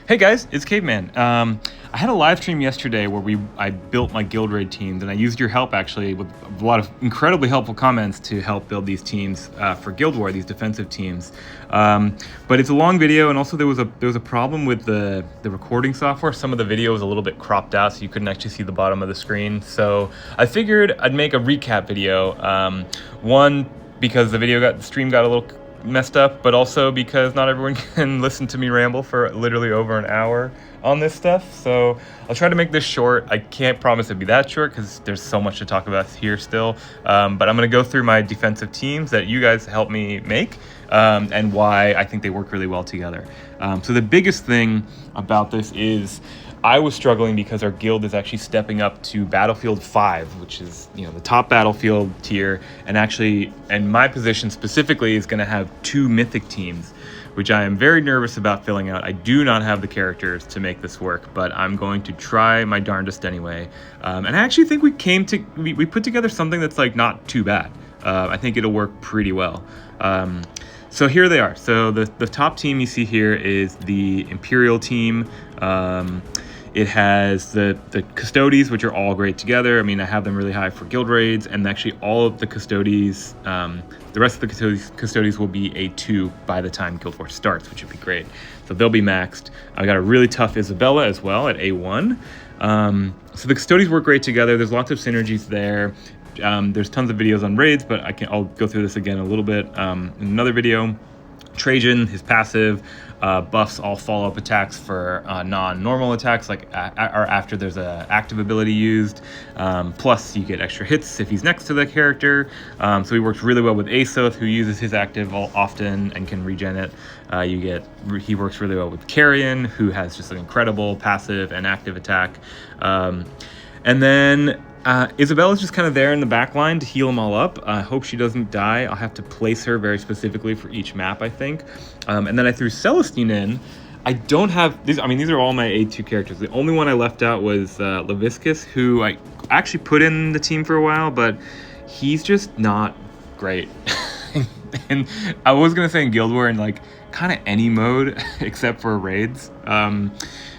Hey guys, it's Caveman. I had a live stream yesterday where I built my guild raid teams, and I used your help actually with a lot of incredibly helpful comments to help build these teams for Guild War, these defensive teams. But it's a long video, and also there was a problem with the recording software. Some of the video was a little bit cropped out, so you couldn't actually see the bottom of the screen. So I figured I'd make a recap video. One, because the stream got a little messed up, but also because not everyone can listen to me ramble for literally over an hour on this stuff. So I'll try to make this short. I can't promise it'll be that short because there's so much to talk about here still. But I'm going to go through my defensive teams that you guys helped me make and why I think they work really well together. So the biggest thing about this is I was struggling because our guild is actually stepping up to Battlefield 5, which is, the top battlefield tier, and my position specifically is going to have 2 mythic teams, which I am very nervous about filling out. I do not have the characters to make this work, but I'm going to try my darndest anyway. And I actually think we put together something that's not too bad. I think it'll work pretty well. So here they are. So the top team you see here is the Imperial team. It has the Custodes, which are all great together. I mean, I have them really high for guild raids, and actually all of the Custodes, the rest of the Custodes will be A2 by the time Guild War starts, which would be great. So they'll be maxed. I got a really tough Isabella as well at A1. So the Custodes work great together. There's lots of synergies there. There's tons of videos on raids, but I'll go through this again a little bit in another video. Trajan, his passive, buffs all follow-up attacks for non-normal attacks, or after there's an active ability used. Plus, you get extra hits if he's next to the character. So he works really well with Asoth, who uses his active often and can regen it. He works really well with Carrion, who has just an incredible passive and active attack. And then Isabella's just kind of there in the back line to heal them all up. I hope she doesn't die. I'll have to place her very specifically for each map, I think. And then I threw Celestine in. I don't have these. I mean, these are all my A2 characters. The only one I left out was Leviscus, who I actually put in the team for a while, but he's just not great. And I was gonna say in Guild War in kind of any mode except for raids.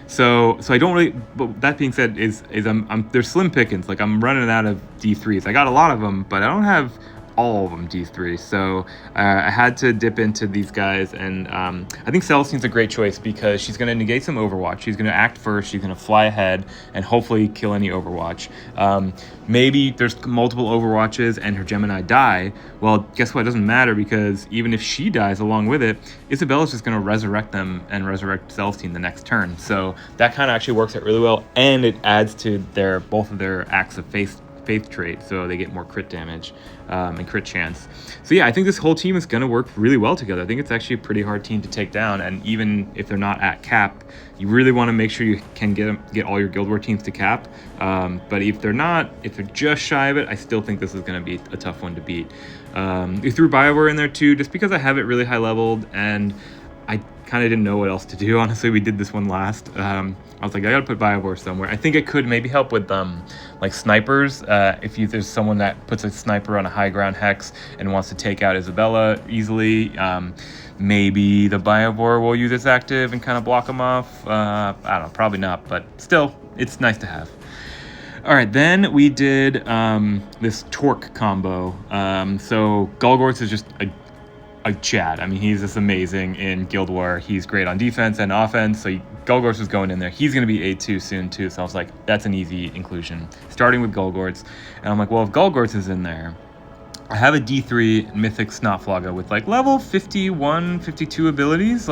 So I don't really, but that being said, there's slim pickings. I'm running out of D3s. I got a lot of them, but I don't have all of them D3. So I had to dip into these guys, and I think Celestine's a great choice because she's going to negate some Overwatch. She's going to act first. She's going to fly ahead and hopefully kill any Overwatch. Maybe there's multiple Overwatches and her Gemini die. Well, guess what? It doesn't matter because even if she dies along with it, Isabella's just going to resurrect them and resurrect Celestine the next turn. So that kind of actually works out really well, and it adds to both of their acts of faith trait, so they get more crit damage and crit chance. So yeah, I think this whole team is going to work really well together. I think it's actually a pretty hard team to take down, and even if they're not at cap, you really want to make sure you can get all your Guild War teams to cap. But if they're just shy of it, I still think this is going to be a tough one to beat. We threw Bioware in there too, just because I have it really high leveled, and I kind of didn't know what else to do. Honestly, we did this one last. I was like, I gotta put Bioware somewhere. I think it could maybe help with snipers. If there's someone that puts a sniper on a high ground hex and wants to take out Isabella easily, maybe the Bioware will use its active and kind of block them off. I don't know, probably not, but still, it's nice to have. All right, then we did this Torque combo. So Golgorts is just a Chad. I mean, he's just amazing in Guild War. He's great on defense and offense. So Golgorts was going in there. He's going to be A2 soon too. So I was like, that's an easy inclusion. Starting with Golgorts. And I'm like, well, if Golgorts is in there, I have a D3 Mythic Snotflogga with level 51, 52 abilities.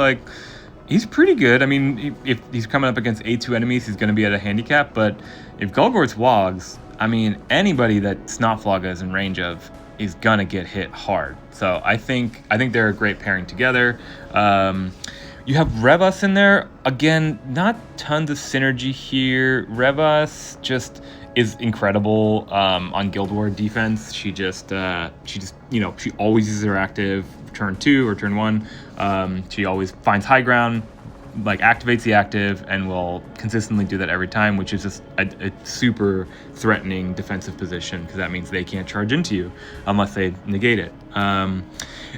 He's pretty good. I mean, if he's coming up against A2 enemies, he's going to be at a handicap. But if Golgorts wogs, I mean, anybody that Snotflogga is in range of is gonna get hit hard. So I think they're a great pairing together. You have Revas in there. Again, not tons of synergy here. Revas just is incredible on Guild War defense. She always uses her active turn 2 or turn 1. She always finds high ground, like activates the active and will consistently do that every time, which is just a super threatening defensive position, because that means they can't charge into you unless they negate it.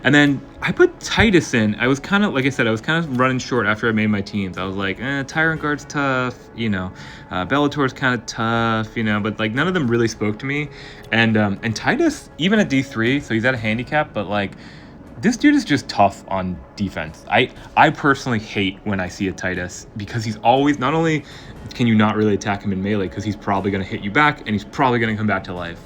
And then I put Titus in. I was kind of, like I said, I was kind of running short after I made my teams. I was like, Tyrant Guard's tough, you know, Bellator's kind of tough, you know, but like none of them really spoke to me. And Titus, even at D3, so he's at a handicap, but like this dude is just tough on defense. I personally hate when I see a Titus, because he's always, not only can you not really attack him in melee because he's probably going to hit you back and he's probably going to come back to life.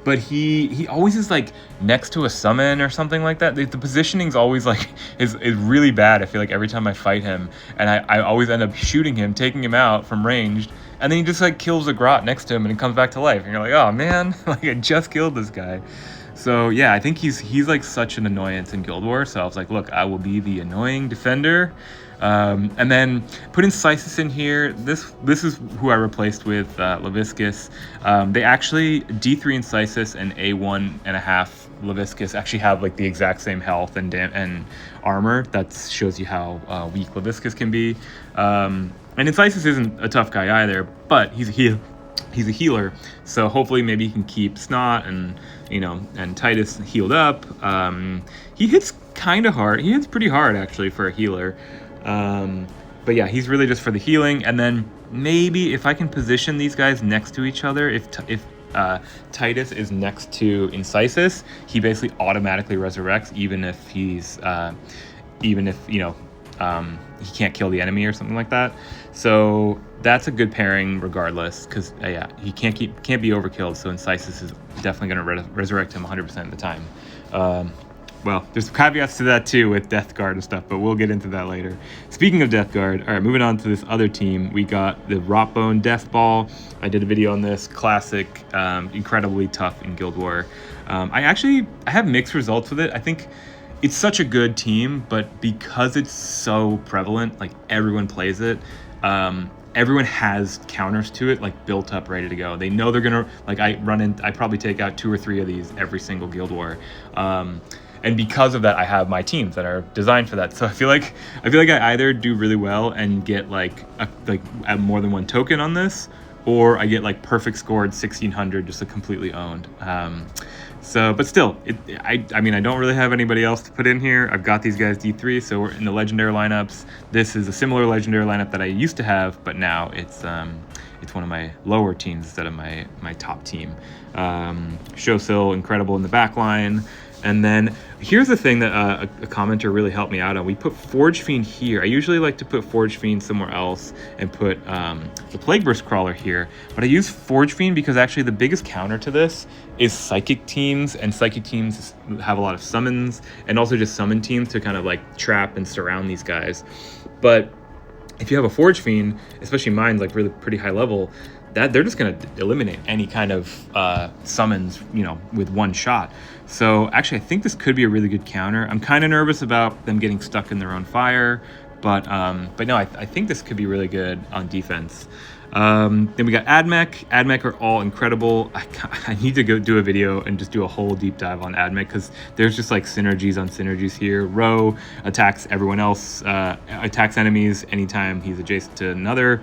But he always is like next to a summon or something like that. The positioning's always like is really bad. I feel like every time I fight him, and I always end up shooting him, taking him out from ranged, and then he just like kills a grot next to him and it comes back to life. And you're like, oh man, like I just killed this guy. So yeah, I think he's like such an annoyance in Guild Wars. So I was like, look, I will be the annoying defender. And then put Incisus in here. This is who I replaced with Leviscus. They actually, D3 Incisus and A1.5 Leviscus actually have like the exact same health and armor. That shows you how weak Leviscus can be. And Incisus isn't a tough guy either, but he's a healer, so hopefully maybe he can keep Snot and Titus healed up. He hits kind of hard. He hits pretty hard actually for a healer. But yeah, he's really just for the healing. And then maybe if I can position these guys next to each other, if Titus is next to Incisus, he basically automatically resurrects, even if he's he can't kill the enemy or something like that. So that's a good pairing regardless, because he can't be overkilled. So Incisus is definitely going to resurrect him 100% of the time. Well, there's caveats to that too with Death Guard and stuff, but we'll get into that later. Speaking of Death Guard, all right, moving on to this other team, we got the Rotbone Death Ball. I did a video on this, classic, incredibly tough in Guild War. I have mixed results with it. I think it's such a good team, but because it's so prevalent, like everyone plays it, everyone has counters to it, like built up, ready to go. They know they're gonna, like I probably take out 2 or 3 of these every single Guild War. And because of that, I have my teams that are designed for that. So I feel like I either do really well and get like more than one token on this, or I get like perfect scored 1600 just completely owned. But still, I don't really have anybody else to put in here. I've got these guys D3, so we're in the legendary lineups. This is a similar legendary lineup that I used to have, but now it's one of my lower teams instead of my top team. Showsill, incredible in the back line. And then here's the thing that a commenter really helped me out on. We put Forge Fiend here. I usually like to put Forge Fiend somewhere else and put the Plague Burst Crawler here. But I use Forge Fiend because actually the biggest counter to this is Psychic teams. And Psychic teams have a lot of summons and also just summon teams to kind of like trap and surround these guys. But if you have a Forge Fiend, especially mine's like really pretty high level, that they're just going to eliminate any kind of summons, with one shot. So actually, I think this could be a really good counter. I'm kind of nervous about them getting stuck in their own fire, but no, I think this could be really good on defense. Then we got Admech. Admech are all incredible. I need to go do a video and just do a whole deep dive on Admech, because there's just like synergies on synergies here. Ro attacks everyone else, attacks enemies anytime he's adjacent to another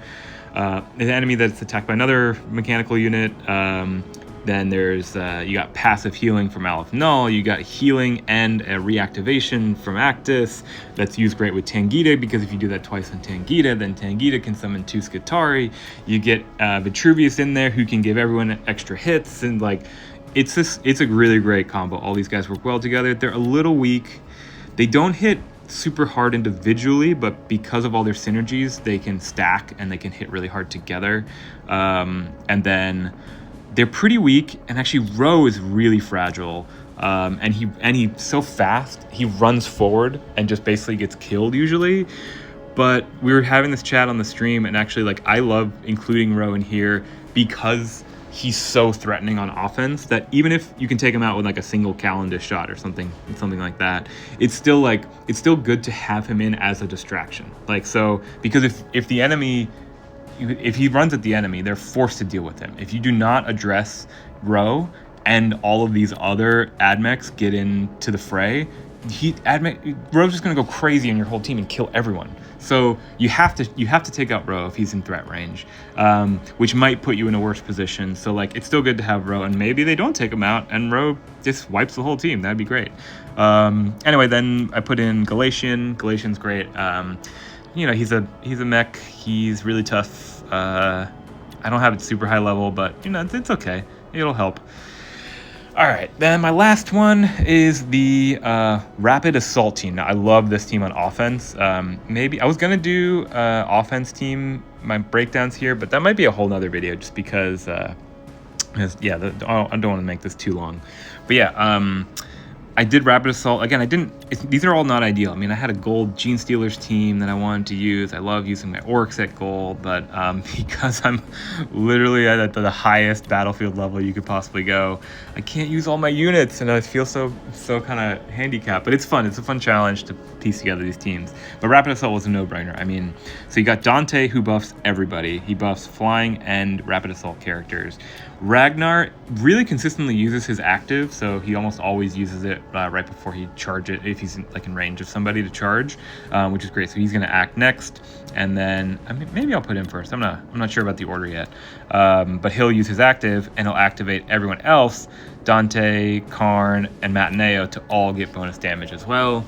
an enemy that's attacked by another mechanical unit. Then there's you got passive healing from Aleph Null. You got healing and a reactivation from Actus. That's used great with Tangita, because if you do that twice on Tangita, then Tangita can summon 2 Skitari. You get Vitruvius in there, who can give everyone extra hits, and like it's a really great combo. All these guys work well together. They're a little weak. They don't hit super hard individually, but because of all their synergies, they can stack and they can hit really hard together. And then they're pretty weak, and actually Ro is really fragile. And he's so fast, he runs forward and just basically gets killed usually. But we were having this chat on the stream, and actually like I love including Ro in here because he's so threatening on offense that even if you can take him out with like a single Calendish shot or something like that, it's still good to have him in as a distraction. Like, so, because if the enemy, if he runs at the enemy, they're forced to deal with him. If you do not address Ro and all of these other Admechs get into the fray, Ro's just gonna go crazy on your whole team and kill everyone. So you have to take out Ro if he's in threat range, which might put you in a worse position. So like it's still good to have Ro, and maybe they don't take him out and Ro just wipes the whole team. That'd be great. Anyway, then I put in Galatian. Galatian's great. He's a mech. He's really tough. I don't have it super high level, but it's okay. It'll help. All right, then my last one is the Rapid Assault team. Now, I love this team on offense. Maybe I was gonna do offense team, my breakdowns here, but that might be a whole nother video just because, I don't want to make this too long. But yeah, I did Rapid Assault. Again, these are all not ideal. I mean, I had a gold Gene Stealers team that I wanted to use. I love using my orcs at gold, but because I'm literally at the highest battlefield level you could possibly go, I can't use all my units, and I feel so kind of handicapped. But it's fun. It's a fun challenge to piece together these teams. But Rapid Assault was a no-brainer. I mean, so you got Dante, who buffs everybody. He buffs flying and Rapid Assault characters. Ragnar really consistently uses his active, so he almost always uses it right before he charges, if he's in range of somebody to charge, which is great. So he's going to act next, and then maybe I'll put him first. I'm not sure about the order yet, but he'll use his active, and he'll activate everyone else, Dante, Karn, and Matineo, to all get bonus damage as well.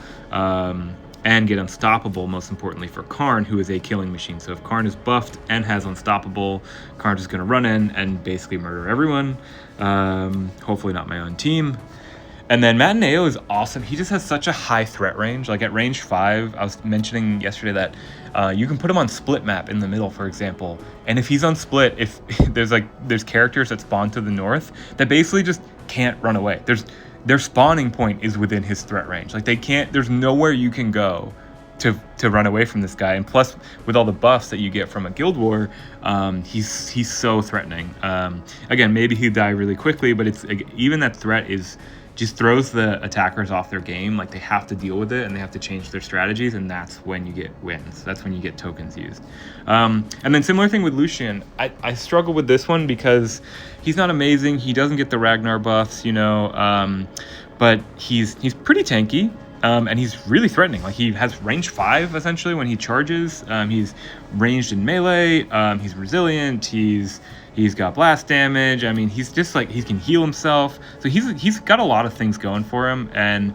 And get unstoppable, most importantly for Karn, who is a killing machine. So if Karn is buffed and has unstoppable, Karn's just going to run in and basically murder everyone. Hopefully not my own team. And then Matineo is awesome. He just has such a high threat range. Like at range 5, I was mentioning yesterday that you can put him on split map in the middle, for example. And if he's on split, if there's characters that spawn to the north that basically just can't run away. Their spawning point is within his threat range. Like there's nowhere you can go to run away from this guy. And plus, with all the buffs that you get from a guild war, he's so threatening. Again, maybe he'd die really quickly, but even that threat just throws the attackers off their game. Like they have to deal with it and they have to change their strategies, and that's when you get wins. That's when you get tokens used. And then similar thing with Lucian. I struggle with this one because he's not amazing. He doesn't get the Ragnar buffs, but he's pretty tanky. And he's really threatening. Like he has range 5 essentially when he charges. He's ranged in melee. He's resilient. He's got blast damage. I mean, he's just he can heal himself. So he's got a lot of things going for him, and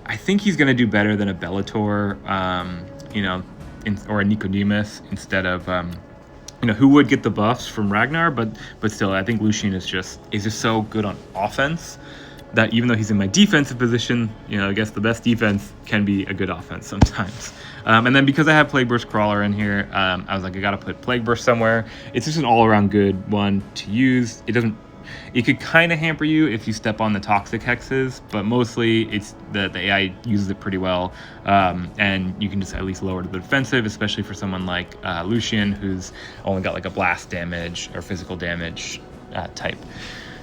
I think he's gonna do better than a Bellator, or a Nicodemus instead of who would get the buffs from Ragnar, but still, I think Lucian is just so good on offense that even though he's in my defensive position, I guess the best defense can be a good offense sometimes. And then because I have Plague Burst Crawler in here, I was like, I gotta put Plague Burst somewhere. It's just an all-around good one to use. It could kind of hamper you if you step on the toxic hexes, but mostly it's the AI uses it pretty well, and you can just at least lower the defensive, especially for someone like Lucian, who's only got like a blast damage or physical damage type.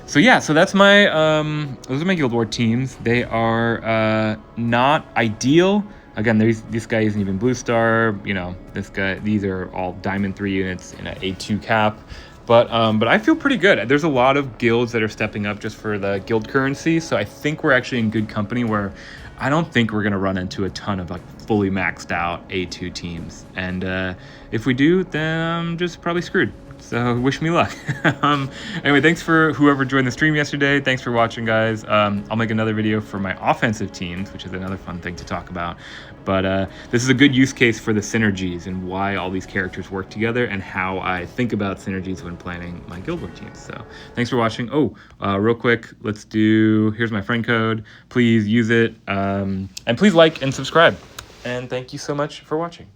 So yeah, so that's those are my Guild War teams. They are not ideal. Again, this guy isn't even Blue Star. These are all Diamond 3 units in an A2 cap. But I feel pretty good. There's a lot of guilds that are stepping up just for the guild currency. So I think we're actually in good company where I don't think we're going to run into a ton of fully maxed out A2 teams. And if we do, then I'm just probably screwed. So wish me luck. Anyway, thanks for whoever joined the stream yesterday. Thanks for watching, guys. I'll make another video for my offensive teams, which is another fun thing to talk about. But this is a good use case for the synergies and why all these characters work together and how I think about synergies when planning my Guild War teams. So thanks for watching. Real quick, here's my friend code. Please use it. And please like and subscribe. And thank you so much for watching.